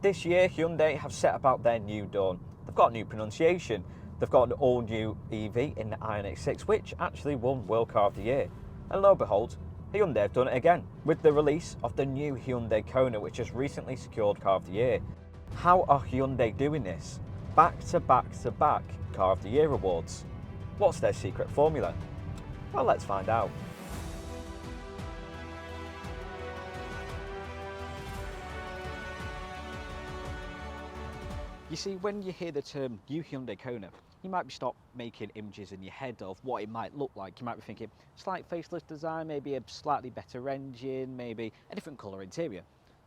This year, Hyundai have set about their new dawn. They've got a new pronunciation. They've got an all-new EV in the Ioniq 6, which actually won World Car of the Year. And lo and behold, Hyundai have done it again with the release of the new Hyundai KONA, which has recently secured Car of the Year. How are Hyundai doing this? Back to back to back Car of the Year awards. What's their secret formula? Well, let's find out. You see, when you hear the term new Hyundai KONA, you might be stopped making images in your head of what it might look like. You might be thinking, slight facelift design, maybe a slightly better engine, maybe a different colour interior.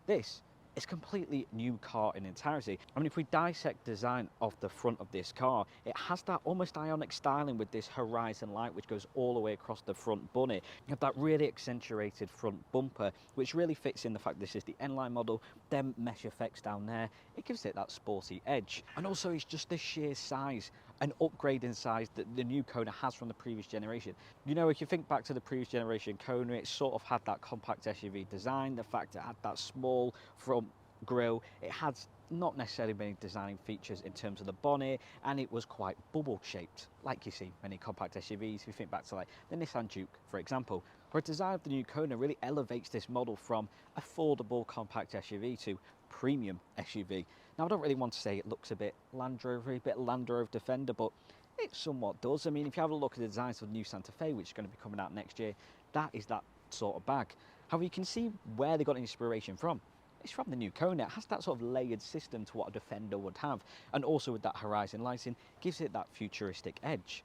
This is a completely new car in entirety. I mean, if we dissect design of the front of this car, it has that almost Ioniq styling with this horizon light which goes all the way across the front bonnet. You have that really accentuated front bumper, which really fits in the fact this is the N-line model. Them mesh effects down there, it gives it that sporty edge. And also it's just the sheer size, an upgrade in size that the new KONA has from the previous generation. You know, if you think back to the previous generation KONA, it sort of had that compact SUV design, the fact it had that small front grille, it had not necessarily many design features in terms of the bonnet, and it was quite bubble shaped, like you see many compact SUVs. If you think back to like the Nissan Juke, for example, where the design of the new KONA really elevates this model from affordable compact SUV to premium SUV. Now, I don't really want to say it looks a bit Land Rover, a bit Land Rover Defender, but it somewhat does. I mean, if you have a look at the designs of the new Santa Fe, which is going to be coming out next year, that is that sort of bag. However, you can see where they got inspiration from. It's from the new KONA. It has that sort of layered system to what a Defender would have, and also with that horizon lighting, gives it that futuristic edge.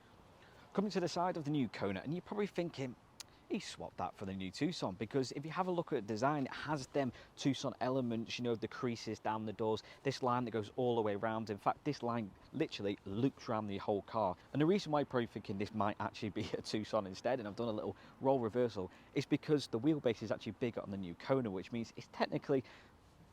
Coming to the side of the new KONA, and you're probably thinking, he swapped that for the new Tucson, because if you have a look at the design, it has them Tucson elements, you know, the creases down the doors, this line that goes all the way around. In fact, this line literally loops around the whole car. And the reason why you're probably thinking this might actually be a Tucson instead, and I've done a little role reversal, is because the wheelbase is actually bigger on the new KONA, which means it's technically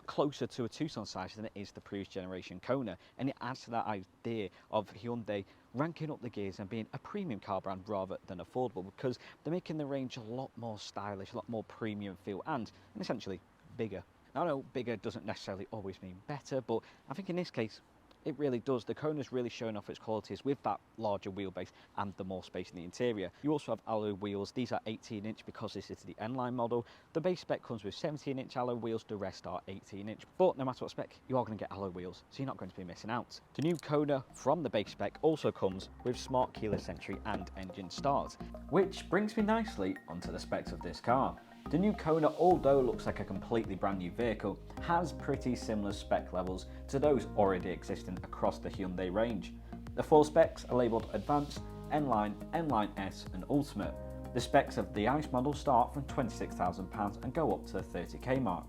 closer to a Tucson size than it is the previous generation KONA, and it adds to that idea of Hyundai ranking up the gears and being a premium car brand rather than affordable, because they're making the range a lot more stylish, a lot more premium feel, and essentially bigger. Now, I know bigger doesn't necessarily always mean better, but I think in this case it really does. The KONA's really showing off its qualities with that larger wheelbase and the more space in the interior. You also have alloy wheels. These are 18-inch because this is the N-line model. The base spec comes with 17-inch alloy wheels, the rest are 18-inch. But no matter what spec, you are going to get alloy wheels, so you're not going to be missing out. The new KONA from the base spec also comes with smart keyless entry and engine start. Which brings me nicely onto the specs of this car. The new KONA, although looks like a completely brand new vehicle, has pretty similar spec levels to those already existing across the Hyundai range. The full specs are labelled Advanced, N-Line, N-Line S and Ultimate. The specs of the ICE model start from £26,000 and go up to the 30k mark,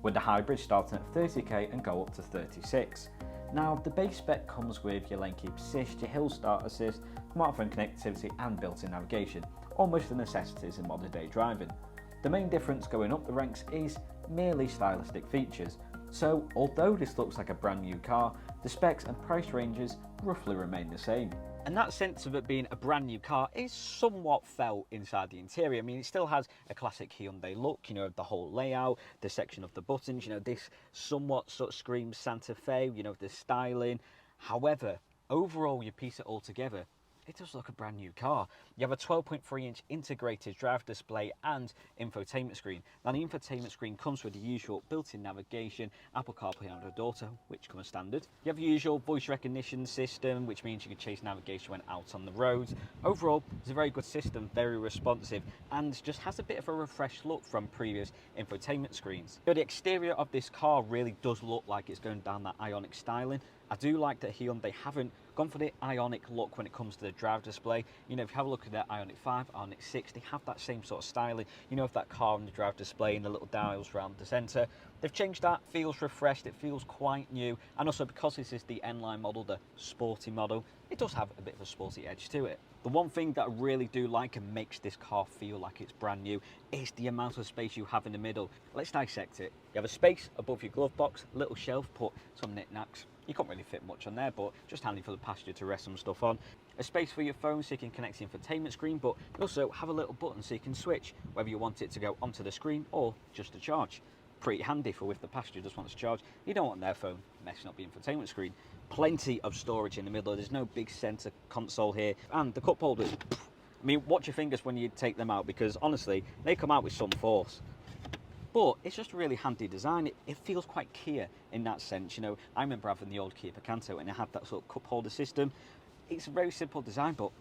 with the hybrid starting at 30k and go up to 36. Now, the base spec comes with your lane keep assist, your hill start assist, smartphone connectivity and built-in navigation, almost the necessities in modern day driving. The main difference going up the ranks is merely stylistic features. So, although this looks like a brand new car, the specs and price ranges roughly remain the same. And that sense of it being a brand new car is somewhat felt inside the interior. I mean, it still has a classic Hyundai look, you know, the whole layout, the section of the buttons, you know, this somewhat sort of screams Santa Fe, you know, the styling. However, overall, you piece it all together, it does look a brand new car. You have a 12.3-inch integrated drive display and infotainment screen. Now, the infotainment screen comes with the usual built-in navigation, Apple CarPlay and Android Auto, which come as standard. You have the usual voice recognition system, which means you can chase navigation when out on the roads. Overall, it's a very good system, very responsive, and just has a bit of a refreshed look from previous infotainment screens. So the exterior of this car really does look like it's going down that Ioniq styling. I do like that Hyundai haven't gone for the Ioniq look when it comes to the drive display. You know, if you have a look at their Ioniq 5, Ioniq 6, they have that same sort of styling. You know, with that car on the drive display and the little dials around the centre. They've changed that, feels refreshed, it feels quite new. And also because this is the N-Line model, the sporty model, it does have a bit of a sporty edge to it. The one thing that I really do like and makes this car feel like it's brand new is the amount of space you have in the middle. Let's dissect it. You have a space above your glove box, little shelf, put some knickknacks. You can't really fit much on there, but just handy for the passenger to rest some stuff on. A space for your phone so you can connect the infotainment screen, but you also have a little button so you can switch whether you want it to go onto the screen or just to charge. pretty handy for if the passenger just wants to charge. You don't want their phone messing up the infotainment screen. Plenty of storage in the middle. There's no big center console here. And the cup holders, I mean, watch your fingers when you take them out, because honestly, they come out with some force. But it's just a really handy design. It feels quite Kia in that sense. You know, I remember having the old Kia Picanto and it had that sort of cup holder system. It's a very simple design, but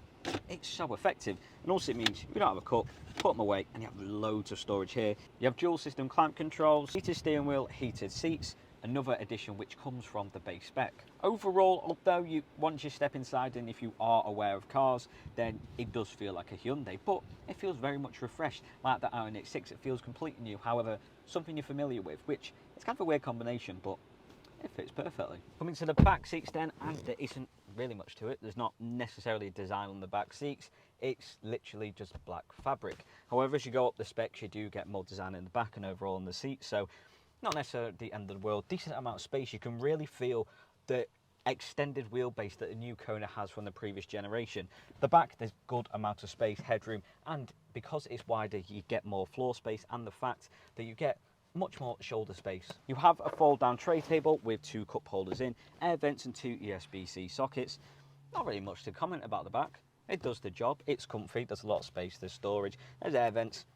it's so effective. And also it means you don't have a cup, put them away, and you have loads of storage here. You have dual system clamp controls, heated steering wheel, heated seats, another addition which comes from the base spec. Overall, although once you step inside and if you are aware of cars, then it does feel like a Hyundai, but it feels very much refreshed. Like the Ioniq 6, it feels completely new. However, something you're familiar with, which is kind of a weird combination, but it fits perfectly. Coming to the back seats then, and there isn't really much to it. There's not necessarily a design on the back seats. It's literally just black fabric. However, as you go up the specs, you do get more design in the back and overall on the seats. So not necessarily the end of the world. Decent amount of space. You can really feel the extended wheelbase that the new Kona has from the previous generation. The back, there's good amount of space, headroom, and because it's wider, you get more floor space, and the fact that you get much more shoulder space. You have a fold-down tray table with 2 cup holders in, air vents and 2 USB-C sockets. Not really much to comment about the back. It does the job. It's comfy. There's a lot of space. There's storage. There's air vents.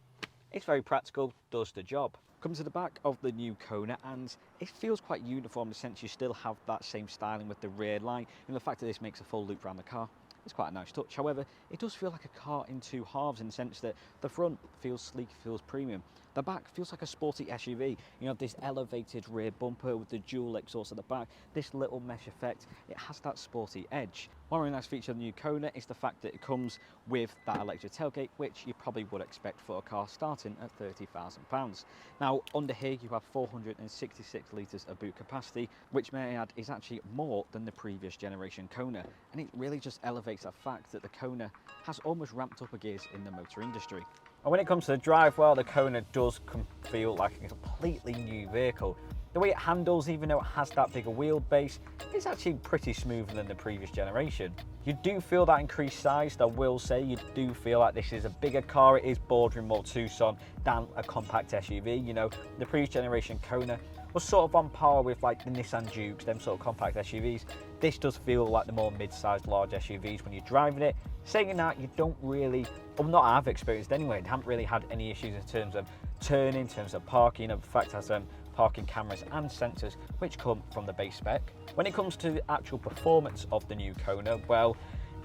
It's very practical. Does the job. Come to the back of the new Kona, and it feels quite uniform in the sense you still have that same styling with the rear line, and the fact that this makes a full loop around the car. It's quite a nice touch. However, it does feel like a car in 2 halves in the sense that the front feels sleek, feels premium. The back feels like a sporty SUV. You know, this elevated rear bumper with the dual exhaust at the back, this little mesh effect, it has that sporty edge. One really nice feature of the new Kona is the fact that it comes with that electric tailgate, which you probably would expect for a car starting at £30,000. Now, under here you have 466 litres of boot capacity, which may I add is actually more than the previous generation Kona. And it really just elevates that fact that the Kona has almost ramped up a gears in the motor industry. And when it comes to the drive, well, the Kona does feel like a completely new vehicle. The way it handles, even though it has that bigger wheelbase, is actually pretty smoother than the previous generation. You do feel that increased size, I will say. You do feel like this is a bigger car. It is bordering more Tucson than a compact SUV. You know, the previous generation Kona was sort of on par with like the Nissan Dukes, them sort of compact SUVs. This does feel like the more mid-sized large SUVs when you're driving it. Saying that, you don't really, well, not I've experienced anyway, haven't really had any issues in terms of turning, in terms of parking. You know, the fact it has parking cameras and sensors which come from the base spec. When it comes to the actual performance of the new Kona, well,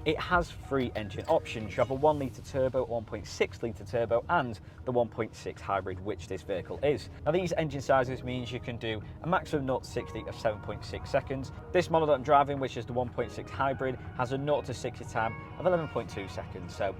it has 3 engine options. You have a 1 litre turbo, 1.6 litre turbo, and the 1.6 hybrid, which this vehicle is. Now, these engine sizes means you can do a maximum 0 to 60 of 7.6 seconds. This model that I'm driving, which is the 1.6 hybrid, has a 0 to 60 time of 11.2 seconds. So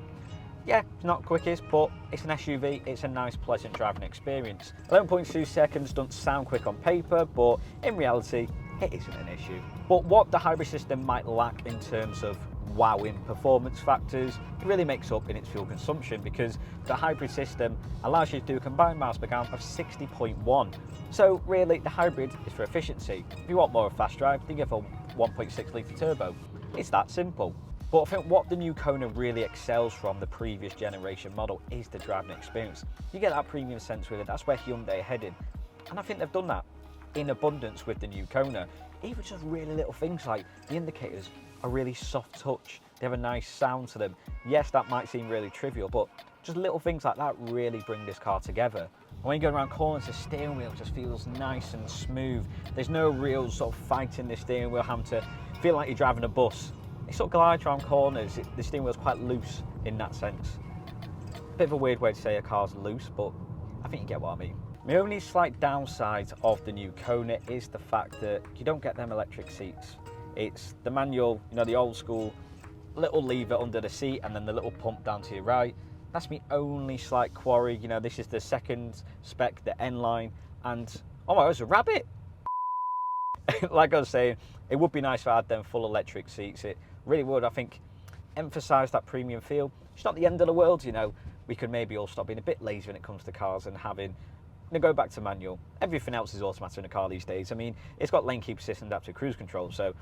yeah, it's not quickest, but it's an SUV. It's a nice, pleasant driving experience. 11.2 seconds doesn't sound quick on paper, but in reality, it isn't an issue. But what the hybrid system might lack in terms of wowing performance factors, it really makes up in its fuel consumption, because the hybrid system allows you to do a combined miles per gallon of 60.1. So really, the hybrid is for efficiency. If you want more of a fast drive, then you have a 1.6 litre turbo. It's that simple. But I think what the new Kona really excels from the previous generation model is the driving experience. You get that premium sense with it. That's where Hyundai are heading. And I think they've done that in abundance with the new Kona. Even just really little things like the indicators are really soft touch. They have a nice sound to them. Yes, that might seem really trivial, but just little things like that really bring this car together. And when you go around corners, the steering wheel just feels nice and smooth. There's no real sort of fight in the steering wheel, having to feel like you're driving a bus. It sort of glides around corners. The steering wheel's quite loose in that sense. Bit of a weird way to say a car's loose, but I think you get what I mean. My only slight downside of the new Kona is the fact that you don't get them electric seats. It's the manual, you know, the old school little lever under the seat and then the little pump down to your right. That's my only slight quarry. You know, this is the second spec, the N-line, and oh my, there's a rabbit. Like I was saying, it would be nice if I had them full electric seats. It really would, I think, emphasise that premium feel. It's not the end of the world, you know. We could maybe all stop being a bit lazy when it comes to cars and having, go back to manual. Everything else is automatic in a car these days. I mean, it's got lane keep assist and adaptive cruise control, so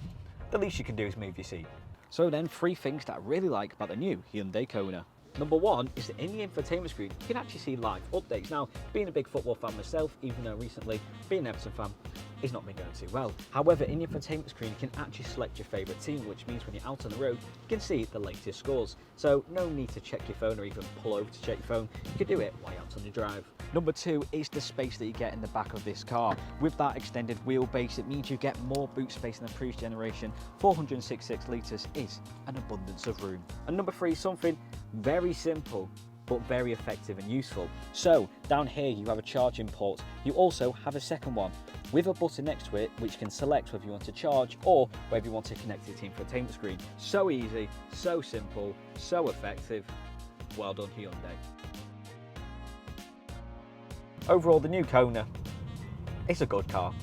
the least you can do is move your seat. So then, 3 things that I really like about the new Hyundai Kona. Number one is that in the infotainment screen, you can actually see live updates. Now, being a big football fan myself, even though recently being an Everton fan, it's not been going too well. However, in the infotainment screen, you can actually select your favourite team, which means when you're out on the road, you can see the latest scores. So no need to check your phone or even pull over to check your phone. You can do it while you're out on your drive. Number two is the space that you get in the back of this car. With that extended wheelbase, it means you get more boot space than the previous generation. 466 litres is an abundance of room. And number three, something very simple, but very effective and useful. So down here you have a charging port. You also have a second one with a button next to it which can select whether you want to charge or whether you want to connect it to the infotainment screen. So easy, so simple, so effective. Well done, Hyundai. Overall, the new Kona, it's a good car.